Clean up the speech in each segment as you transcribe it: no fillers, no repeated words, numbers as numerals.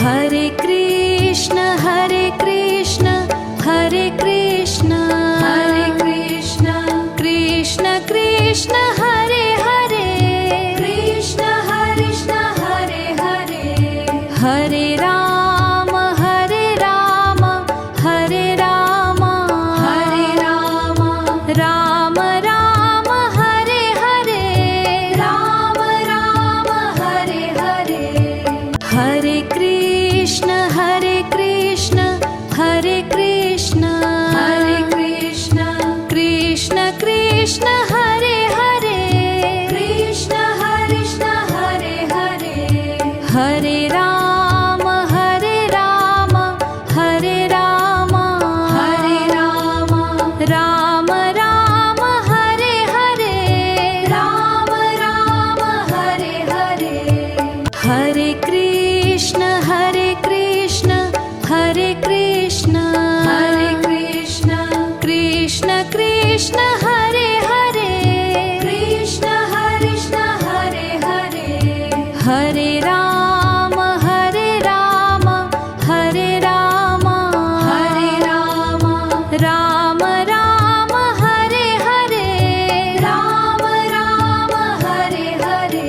Hare Krishna Hare Krishna Krishna Krishna Hare Hare Krishna Krishna Hare Hare Hare Ram Hare Ram Ram Ram Hare Hare Ram Ram Hare Hare Hare Krishna Krishna Krishna Krishna Hare Hare Krishna Krishna Hare Hare Hare Ram Ram Ram Ram Hare Hare Ram Ram Hare Hare Hare Krishna Krishna Krishna Krishna Hare Hare Krishna Krishna Hare Hare Hare Ram Ram Ram Ram Hare Hare Ram Ram Hare Hare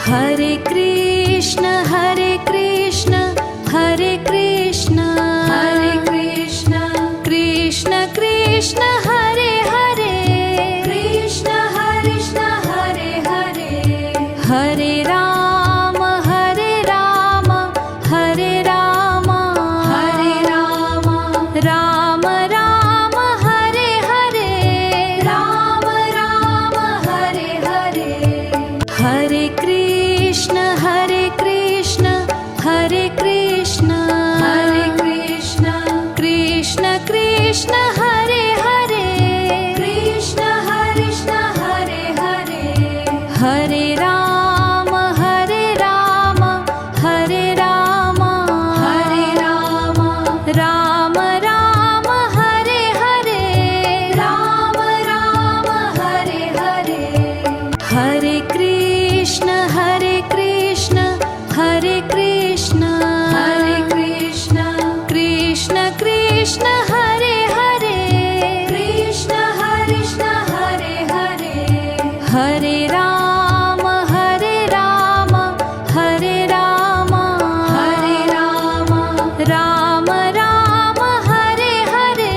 Hare Krishna Krishna Krishna Krishna Hare Hare Krishna Krishna Hare Hare Hare Ram Ram Ram Ram Hare Hare Ram Ram Hare Hare Hare Krishna Krishna Krishna Krishna Hare Hare Krishna Krishna Hare Hare Hare Ram Ram Ram Ram Hare Hare Ram Ram Hare Hare Hare Krishna Krishna Krishna Krishna Hare Hare Krishna Krishna Hare Hare Hare Ram Ram Ram Ram Hare Hare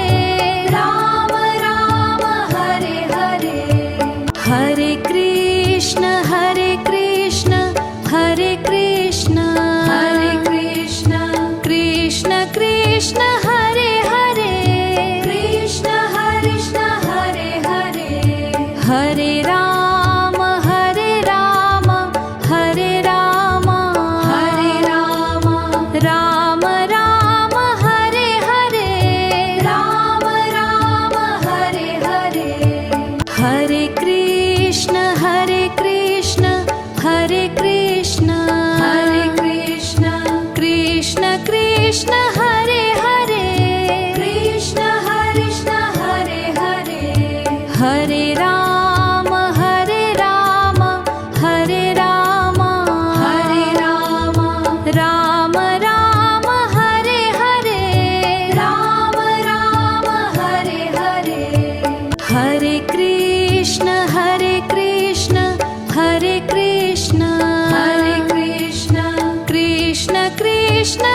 Ram Ram Hare Hare Hare Krishna Krishna Krishna Krishna Hare Hare Krishna Krishna Hare Hare Hare Ram Ram Ram Ram Hare Hare Ram Ram Hare Hare Hare Krishna Krishna Krishna Krishna Hare Hare Krishna Krishna Hare Hare Hare Ram Ram Ram Ram Hare Hare Ram Ram Hare Hare Hare Krishna Krishna Krishna Krishna Krishna